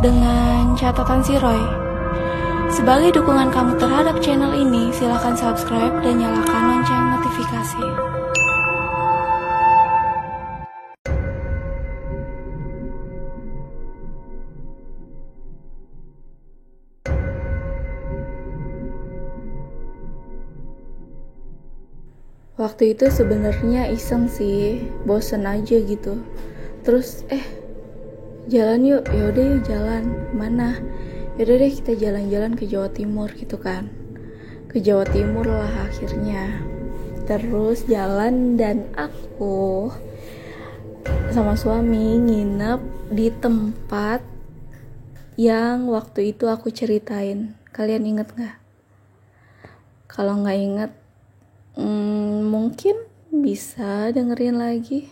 dengan catatan si Roy. Sebagai dukungan kamu terhadap channel ini, silakan subscribe dan nyalakan lonceng notifikasi. Waktu itu sebenarnya iseng sih, bosen aja gitu. Terus jalan yuk, yaudah yuk jalan. Mana? Yaudah deh kita jalan-jalan ke Jawa Timur gitu kan. Ke Jawa Timur lah akhirnya. Terus jalan dan aku sama suami nginep di tempat yang waktu itu aku ceritain. Kalian inget gak? Kalau gak inget, mungkin bisa dengerin lagi.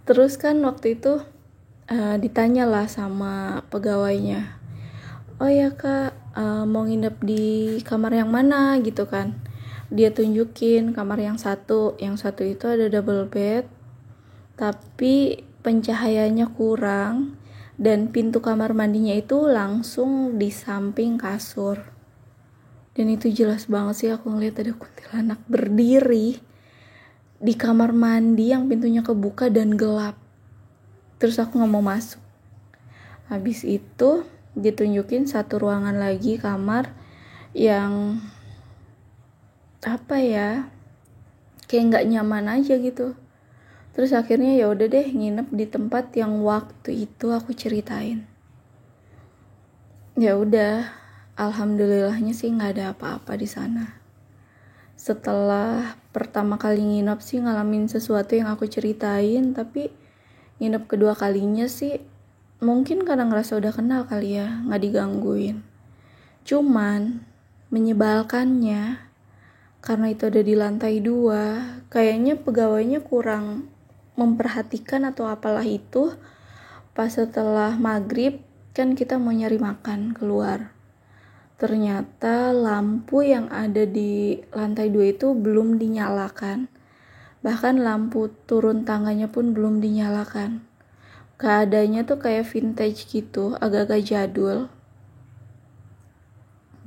Terus kan waktu itu ditanya lah sama pegawainya, oh ya kak, mau nginep di kamar yang mana gitu kan. Dia tunjukin kamar yang satu itu ada double bed tapi pencahayaannya kurang dan pintu kamar mandinya itu langsung di samping kasur. Dan itu jelas banget sih aku ngeliat ada kuntilanak berdiri di kamar mandi yang pintunya kebuka dan gelap. Terus aku gak mau masuk. Habis itu ditunjukin satu ruangan lagi, kamar yang kayak gak nyaman aja gitu. Terus akhirnya ya udah deh nginep di tempat yang waktu itu aku ceritain. Ya udah, alhamdulillahnya sih nggak ada apa-apa di sana. Setelah pertama kali nginep sih ngalamin sesuatu yang aku ceritain, tapi nginep kedua kalinya sih mungkin karena ngerasa udah kenal kali ya, nggak digangguin. Cuman menyebalkannya karena itu ada di lantai 2, kayaknya pegawainya kurang memperhatikan atau apalah itu. Pas setelah maghrib kan kita mau nyari makan keluar. Ternyata lampu yang ada di lantai 2 itu belum dinyalakan. Bahkan lampu turun tangganya pun belum dinyalakan. Keadaannya tuh kayak vintage gitu, agak-agak jadul.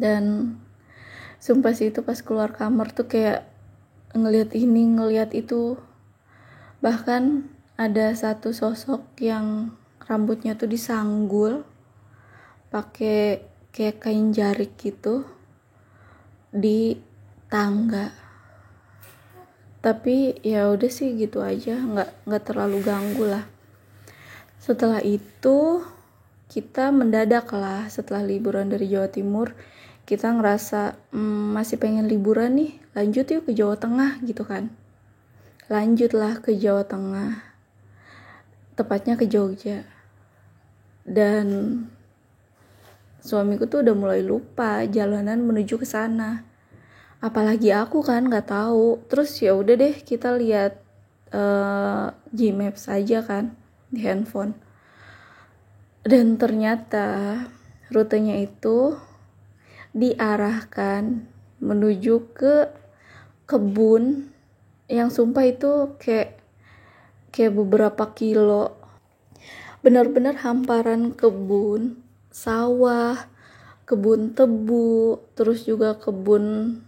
Dan sumpah sih itu pas keluar kamar tuh kayak ngelihat ini, ngelihat itu. Bahkan ada satu sosok yang rambutnya tuh disanggul pakai kayak kain jarik gitu di tangga. Tapi ya udah sih gitu aja, nggak terlalu ganggu lah. Setelah itu kita mendadak lah, setelah liburan dari Jawa Timur kita ngerasa masih pengen liburan nih, lanjut yuk ke Jawa Tengah gitu kan. Lanjutlah ke Jawa Tengah, tepatnya ke Jogja. Dan suamiku tuh udah mulai lupa jalanan menuju ke sana. Apalagi aku kan nggak tahu. Terus ya udah deh kita lihat Gmaps aja kan di handphone. Dan ternyata rutenya itu diarahkan menuju ke kebun yang sumpah itu kayak beberapa kilo. Benar-benar hamparan kebun, sawah, kebun tebu, terus juga kebun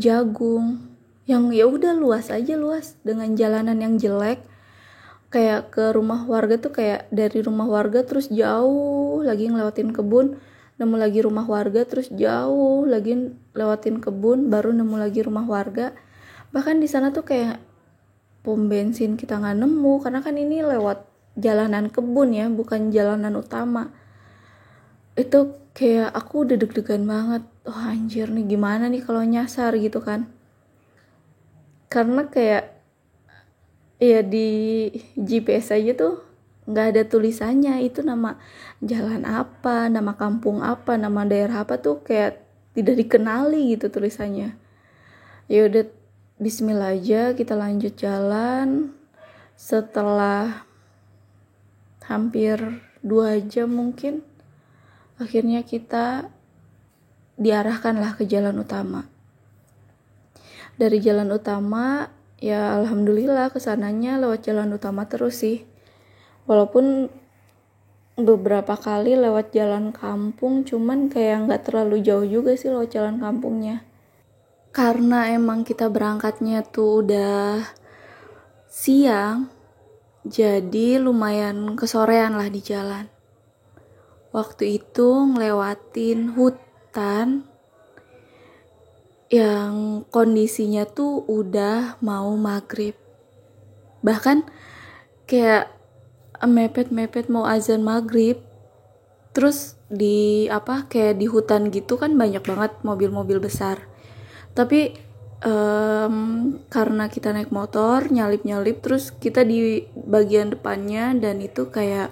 jagung. Yang ya udah luas dengan jalanan yang jelek. Kayak ke rumah warga tuh kayak dari rumah warga terus jauh lagi ngelewatin kebun, nemu lagi rumah warga, terus jauh lagi lewatin kebun, baru nemu lagi rumah warga. Bahkan di sana tuh kayak pom bensin kita nggak nemu karena kan ini lewat jalanan kebun ya, bukan jalanan utama. Itu kayak aku udah deg-degan banget. Oh anjir nih gimana nih kalau nyasar gitu kan. Karena kayak ya di GPS aja tuh nggak ada tulisannya itu nama jalan apa, nama kampung apa, nama daerah apa tuh kayak tidak dikenali gitu tulisannya. Ya udah bismillah aja kita lanjut jalan. Setelah hampir 2 jam mungkin akhirnya kita diarahkanlah ke jalan utama. Dari jalan utama ya alhamdulillah kesananya lewat jalan utama terus sih. Walaupun beberapa kali lewat jalan kampung, cuman kayak nggak terlalu jauh juga sih lewat jalan kampungnya. Karena emang kita berangkatnya tuh udah siang, jadi lumayan kesorean lah di jalan. Waktu itu ngelewatin hutan yang kondisinya tuh udah mau maghrib. Bahkan kayak mepet-mepet mau azan maghrib. Terus kayak di hutan gitu kan banyak banget mobil-mobil besar. Tapi karena kita naik motor nyalip-nyalip, terus kita di bagian depannya dan itu kayak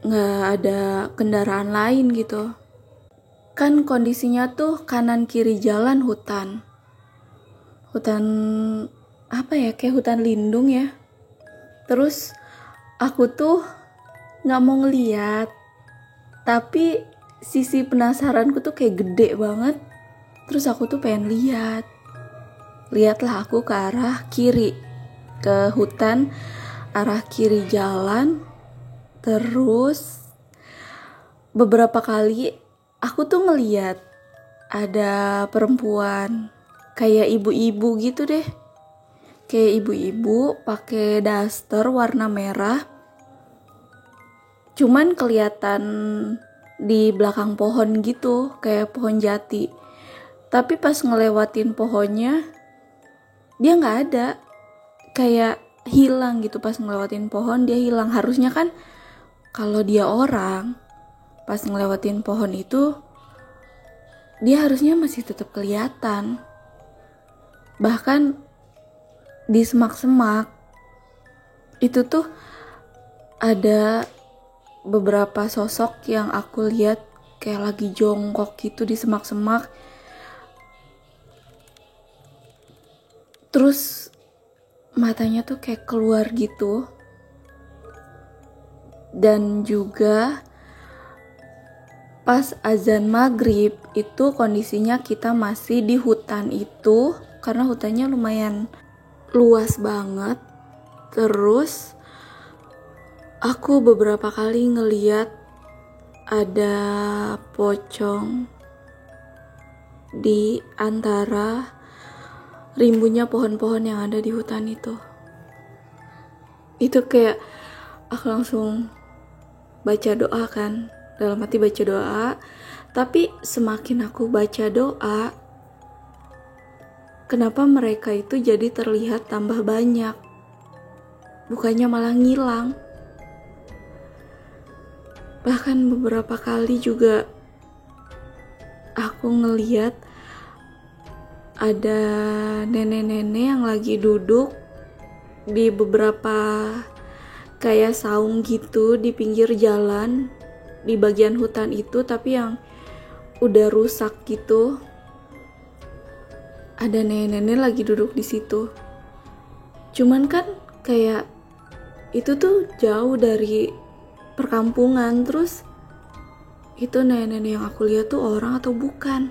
nggak ada kendaraan lain gitu. Kan kondisinya tuh kanan kiri jalan hutan apa ya, kayak hutan lindung ya. Terus aku tuh nggak mau ngeliat, tapi sisi penasaranku tuh kayak gede banget. Terus aku tuh pengen lihatlah aku ke arah kiri, ke hutan arah kiri jalan. Terus beberapa kali aku tuh ngeliat ada perempuan kayak ibu-ibu gitu deh, kayak ibu-ibu pakai daster warna merah, cuman kelihatan di belakang pohon gitu, kayak pohon jati. Tapi pas ngelewatin pohonnya dia nggak ada, kayak hilang gitu. Pas ngelewatin pohon dia hilang. Harusnya kan kalau dia orang, pas ngelewatin pohon itu dia harusnya masih tetap kelihatan. Bahkan di semak-semak itu tuh ada beberapa sosok yang aku lihat kayak lagi jongkok gitu di semak-semak. Terus matanya tuh kayak keluar gitu. Dan juga pas azan maghrib itu kondisinya kita masih di hutan itu, karena hutannya lumayan luas banget. Terus aku beberapa kali ngeliat ada pocong di antara rimbunya pohon-pohon yang ada di hutan itu. Itu kayak aku langsung baca doa kan, dalam hati baca doa. Tapi semakin aku baca doa, kenapa mereka itu jadi terlihat tambah banyak, bukannya malah ngilang. Bahkan beberapa kali juga aku ngeliat ada nenek-nenek yang lagi duduk di beberapa kayak saung gitu di pinggir jalan di bagian hutan itu, tapi yang udah rusak gitu. Ada nenek-nenek lagi duduk di situ. Cuman kan kayak itu tuh jauh dari perkampungan. Terus itu nenek-nenek yang aku lihat tuh orang atau bukan?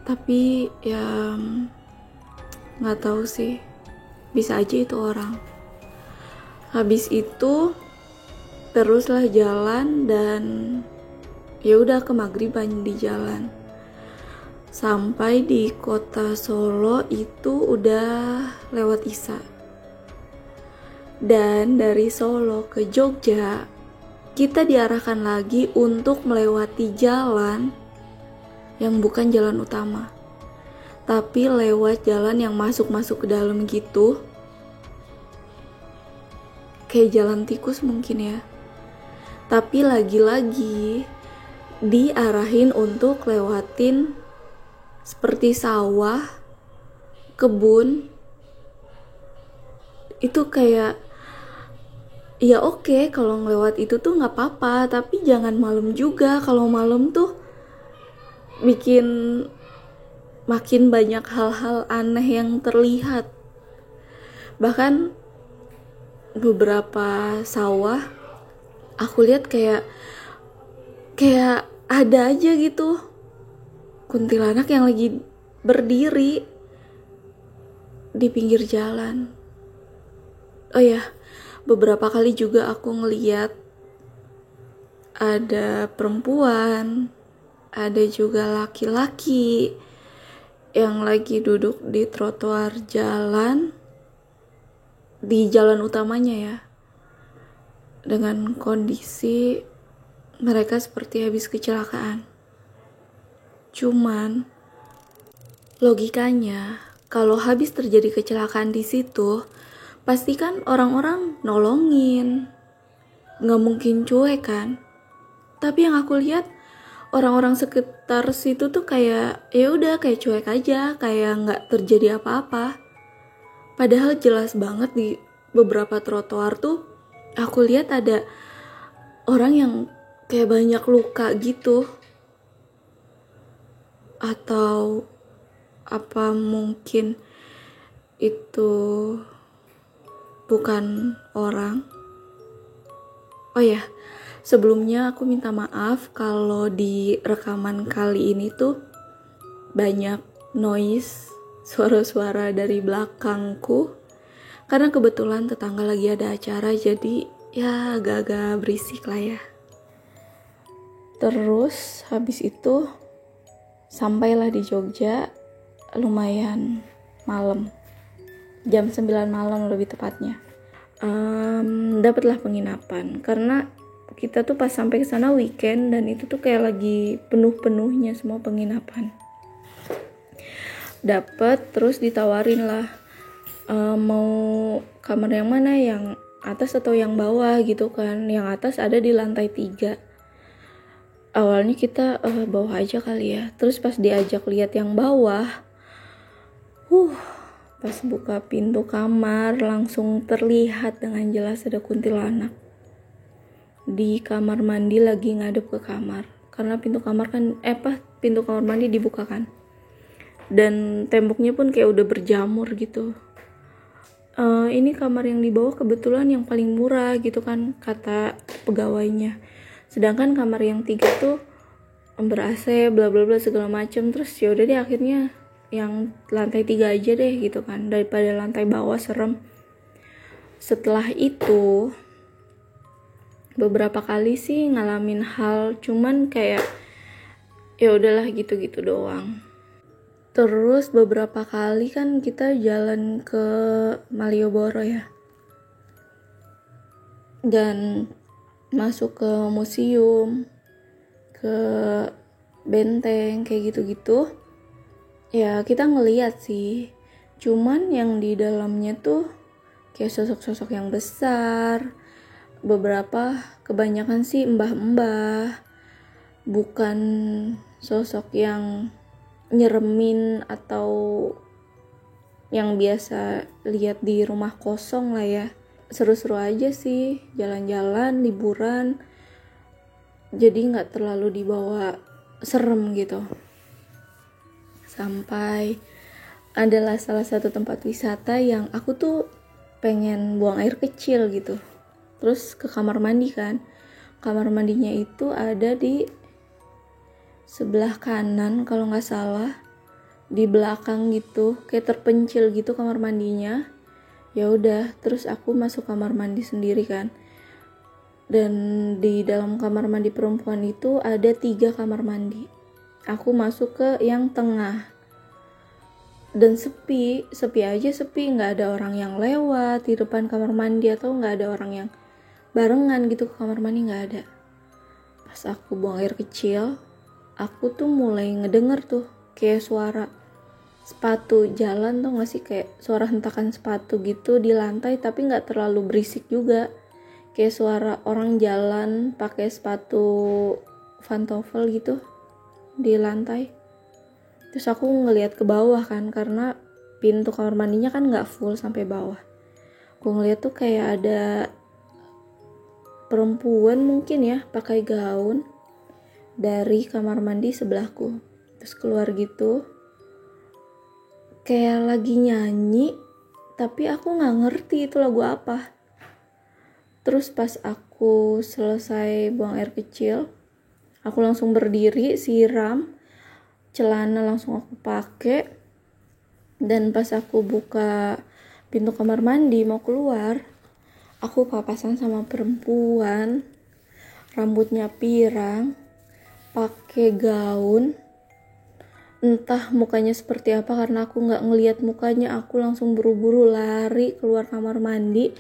Tapi ya nggak tahu sih, bisa aja itu orang. Habis itu teruslah jalan dan ya udah kemagriban di jalan. Sampai di kota Solo itu udah lewat Isya. Dan dari Solo ke Jogja kita diarahkan lagi untuk melewati jalan yang bukan jalan utama, tapi lewat jalan yang masuk-masuk ke dalam gitu, kayak jalan tikus mungkin ya. Tapi lagi-lagi diarahin untuk lewatin seperti sawah, kebun. Itu kayak ya oke, kalau ngelewat itu tuh nggak apa-apa, tapi jangan malam juga. Kalau malam tuh bikin makin banyak hal-hal aneh yang terlihat. Bahkan beberapa sawah aku lihat kayak ada aja gitu kuntilanak yang lagi berdiri di pinggir jalan. Oh ya, Beberapa kali juga aku ngeliat ada perempuan, ada juga laki-laki yang lagi duduk di trotoar jalan, di jalan utamanya ya, dengan kondisi mereka seperti habis kecelakaan. Cuman logikanya, kalau habis terjadi kecelakaan di situ, pasti kan orang-orang nolongin, nggak mungkin cuek kan. Tapi yang aku lihat orang-orang sekitar situ tuh kayak ya udah kayak cuek aja, kayak nggak terjadi apa-apa. Padahal jelas banget di beberapa trotoar tuh aku lihat ada orang yang kayak banyak luka gitu. Atau apa mungkin itu bukan orang? Oh ya, sebelumnya aku minta maaf kalau di rekaman kali ini tuh banyak noise, suara-suara dari belakangku. Karena kebetulan tetangga lagi ada acara, jadi ya agak-agak berisik lah ya. Terus habis itu sampailah di Jogja lumayan malam. Jam 9 malam lebih tepatnya. Dapatlah penginapan karena kita tuh pas sampai ke sana weekend dan itu tuh kayak lagi penuh-penuhnya semua penginapan. Dapat, terus ditawarin lah mau kamar yang mana, yang atas atau yang bawah gitu kan. Yang atas ada di lantai 3. Awalnya kita bawah aja kali ya. Terus pas diajak lihat yang bawah, pas buka pintu kamar langsung terlihat dengan jelas ada kuntilanak di kamar mandi lagi ngadep ke kamar. Karena pintu kamar mandi dibuka kan. Dan temboknya pun kayak udah berjamur gitu. Ini kamar yang di bawah kebetulan yang paling murah gitu kan kata pegawainya. Sedangkan kamar yang 3 tuh ber-AC bla bla bla segala macem. Terus ya udah deh akhirnya yang lantai 3 aja deh gitu kan, daripada lantai bawah serem. Setelah itu beberapa kali sih ngalamin hal, cuman kayak ya udahlah gitu-gitu doang. Terus beberapa kali kan kita jalan ke Malioboro ya, dan masuk ke museum, ke benteng kayak gitu-gitu. Ya kita ngeliat sih, cuman yang di dalamnya tuh kayak sosok-sosok yang besar. Beberapa, kebanyakan sih mbah-mbah, bukan sosok yang nyeremin atau yang biasa lihat di rumah kosong lah ya. Seru-seru aja sih, jalan-jalan, liburan, jadi nggak terlalu dibawa serem gitu. Sampai adalah salah satu tempat wisata yang aku tuh pengen buang air kecil gitu. Terus ke kamar mandi kan. Kamar mandinya itu ada di sebelah kanan kalau nggak salah. Di belakang gitu, kayak terpencil gitu kamar mandinya. Ya udah, terus aku masuk kamar mandi sendiri kan. Dan di dalam kamar mandi perempuan itu ada 3 kamar mandi. Aku masuk ke yang tengah dan sepi aja, nggak ada orang yang lewat di depan kamar mandi atau nggak ada orang yang barengan gitu ke kamar mandi, nggak ada. Pas aku buang air kecil, aku tuh mulai ngedenger tuh kayak suara sepatu jalan, tuh nggak sih, kayak suara hentakan sepatu gitu di lantai, tapi nggak terlalu berisik juga, kayak suara orang jalan pakai sepatu pantofel gitu di lantai. Terus aku ngeliat ke bawah kan, karena pintu kamar mandinya kan nggak full sampai bawah. Aku ngeliat tuh kayak ada perempuan mungkin ya pakai gaun dari kamar mandi sebelahku. Terus keluar gitu, kayak lagi nyanyi, tapi aku nggak ngerti itu lagu apa. Terus pas aku selesai buang air kecil, aku langsung berdiri, siram, celana langsung aku pakai, dan pas aku buka pintu kamar mandi mau keluar, Aku papasan sama perempuan, rambutnya pirang, pakai gaun. Entah mukanya seperti apa, karena aku nggak ngelihat mukanya, aku langsung buru-buru lari keluar kamar mandi.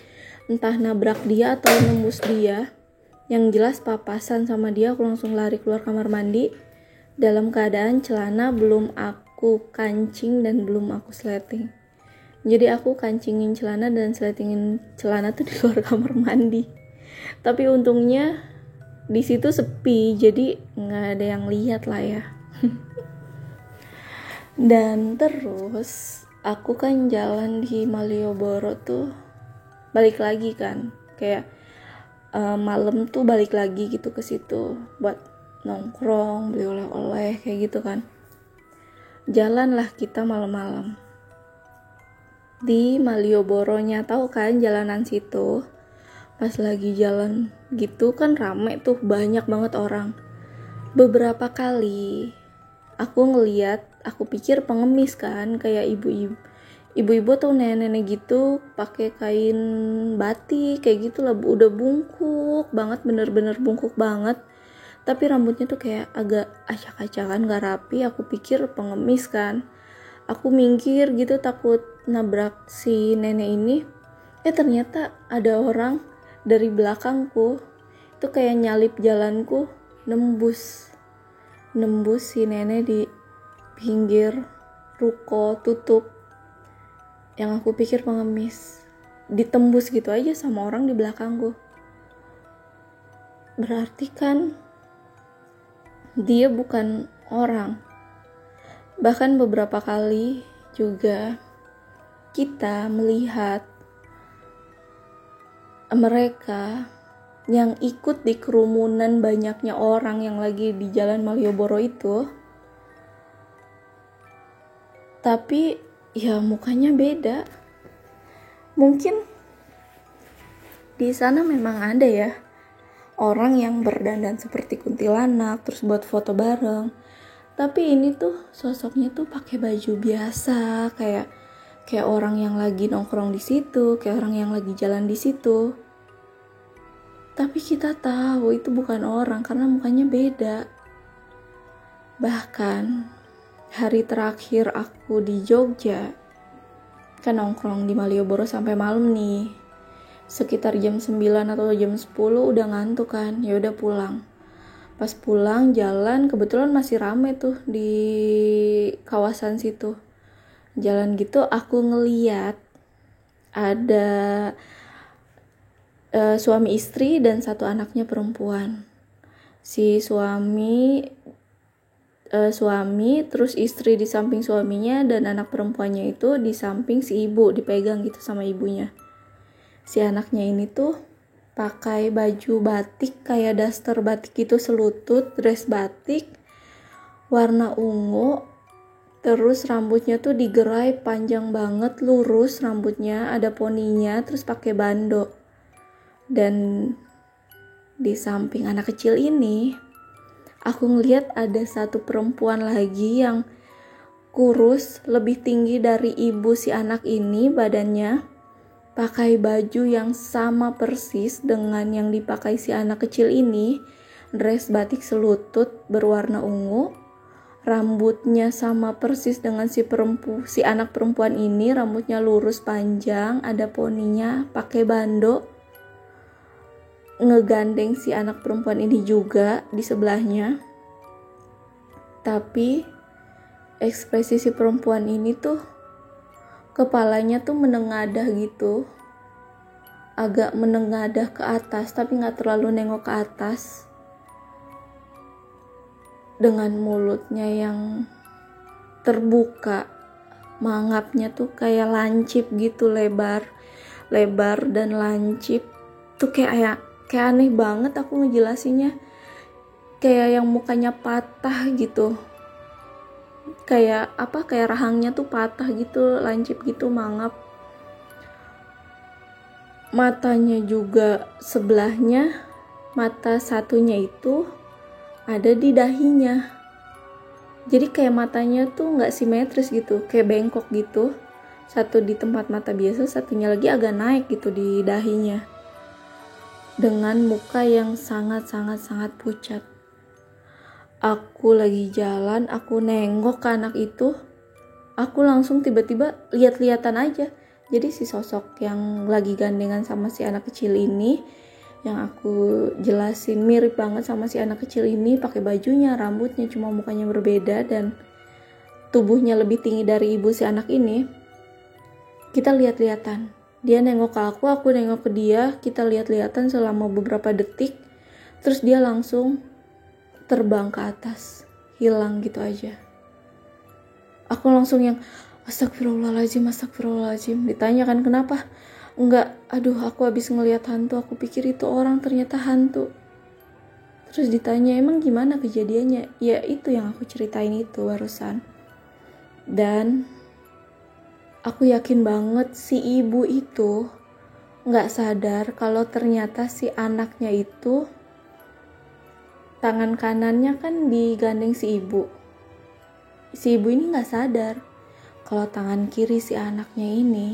Entah nabrak dia atau nembus dia. Yang jelas papasan sama dia, aku langsung lari keluar kamar mandi. Dalam keadaan celana belum aku kancing dan belum aku sleting. Jadi aku kancingin celana dan sletingin celana tuh di luar kamar mandi. Tapi untungnya di situ sepi, jadi nggak ada yang lihat lah ya. Dan terus aku kan jalan di Malioboro tuh, balik lagi kan, kayak malam tuh balik lagi gitu ke situ buat nongkrong, beli oleh-oleh kayak gitu kan. Jalanlah kita malam-malam di Malioboro-nya, tahu kan jalanan situ. Pas lagi jalan gitu kan rame tuh, banyak banget orang. Beberapa kali aku ngeliat, aku pikir pengemis kan, kayak ibu-ibu tuh nenek-nenek gitu pakai kain batik kayak gitu lah, udah bungkuk banget, bener-bener bungkuk banget, tapi rambutnya tuh kayak agak acak-acakan, gak rapi. Aku pikir pengemis kan, aku minggir gitu takut nabrak si nenek ini. Ternyata ada orang dari belakangku itu kayak nyalip jalanku, nembus si nenek di pinggir ruko tutup yang aku pikir pengemis, ditembus gitu aja sama orang di belakangku. Berarti kan dia bukan orang. Bahkan beberapa kali juga kita melihat mereka yang ikut di kerumunan banyaknya orang yang lagi di jalan Malioboro itu, tapi ya mukanya beda. Mungkin di sana memang ada ya orang yang berdandan seperti kuntilanak terus buat foto bareng, tapi ini tuh sosoknya tuh pakai baju biasa, kayak orang yang lagi nongkrong di situ, kayak orang yang lagi jalan di situ. Tapi kita tahu itu bukan orang karena mukanya beda. Bahkan hari terakhir aku di Jogja, kan nongkrong di Malioboro sampai malam nih. Sekitar jam 9 atau jam 10 udah ngantuk kan, ya udah pulang. Pas pulang jalan kebetulan masih rame tuh di kawasan situ. Jalan gitu aku ngeliat ada suami istri dan satu anaknya perempuan. Si suami terus istri di samping suaminya, dan anak perempuannya itu di samping si ibu, dipegang gitu sama ibunya. Si anaknya ini tuh pakai baju batik kayak daster batik gitu selutut, dress batik warna ungu. Terus rambutnya tuh digerai panjang banget, lurus rambutnya, ada poninya, terus pakai bando. Dan di samping anak kecil ini, aku ngeliat ada satu perempuan lagi yang kurus, lebih tinggi dari ibu si anak ini badannya, pakai baju yang sama persis dengan yang dipakai si anak kecil ini, dress batik selutut berwarna ungu. Rambutnya sama persis dengan si anak perempuan ini, rambutnya lurus panjang, ada poninya, pakai bando. Ngegandeng si anak perempuan ini juga di sebelahnya. Tapi ekspresi si perempuan ini tuh kepalanya tuh menengadah gitu, agak menengadah ke atas tapi gak terlalu nengok ke atas, dengan mulutnya yang terbuka, mangapnya tuh kayak lancip gitu, lebar dan lancip tuh, kayak aneh banget aku ngejelasinnya, kayak yang mukanya patah gitu, kayak rahangnya tuh patah gitu, lancip gitu, mangap. Matanya juga sebelahnya, mata satunya itu ada di dahinya. Jadi kayak matanya tuh gak simetris gitu, kayak bengkok gitu. Satu di tempat mata biasa, satunya lagi agak naik gitu di dahinya. dengan muka yang sangat pucat. Aku lagi jalan, aku nengok ke anak itu, aku langsung tiba-tiba lihat-lihatan aja. Jadi si sosok yang lagi gandengan sama si anak kecil ini, yang aku jelasin mirip banget sama si anak kecil ini, pakai bajunya, rambutnya, cuma mukanya berbeda dan tubuhnya lebih tinggi dari ibu si anak ini. Kita lihat-lihatan, dia nengok ke aku nengok ke dia, kita lihat-lihatan selama beberapa detik, terus dia langsung terbang ke atas, hilang gitu aja. Aku langsung yang astagfirullahaladzim. Ditanya kan kenapa? Enggak, aduh aku habis ngelihat hantu, aku pikir itu orang, ternyata hantu. Terus ditanya emang gimana kejadiannya? Ya itu yang aku ceritain itu barusan. Dan aku yakin banget si ibu itu gak sadar kalau ternyata si anaknya itu tangan kanannya kan digandeng si ibu. Si ibu ini gak sadar kalau tangan kiri si anaknya ini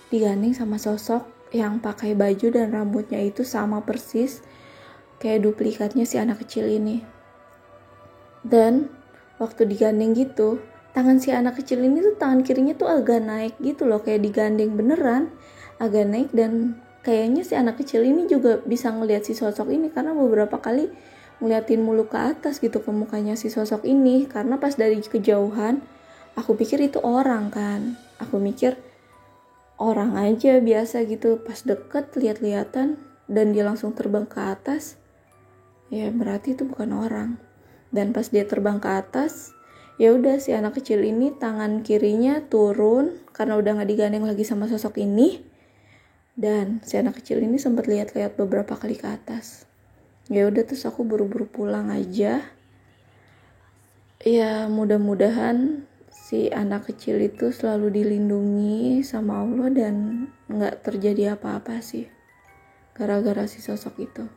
digandeng sama sosok yang pakai baju dan rambutnya itu sama persis kayak duplikatnya si anak kecil ini. Dan waktu digandeng gitu, tangan si anak kecil ini tuh tangan kirinya tuh agak naik gitu loh, kayak digandeng beneran, agak naik. Dan kayaknya si anak kecil ini juga bisa ngelihat si sosok ini karena beberapa kali ngeliatin mulu ke atas gitu ke mukanya si sosok ini. Karena pas dari kejauhan aku pikir itu orang kan, aku mikir orang aja biasa gitu. Pas deket lihat-lihatan dan dia langsung terbang ke atas, ya berarti itu bukan orang. Dan pas dia terbang ke atas, ya udah si anak kecil ini tangan kirinya turun karena udah nggak digandeng lagi sama sosok ini. Dan si anak kecil ini sempat lihat-lihat beberapa kali ke atas. Ya udah terus aku buru-buru pulang aja. Ya mudah-mudahan si anak kecil itu selalu dilindungi sama Allah dan nggak terjadi apa-apa sih gara-gara si sosok itu.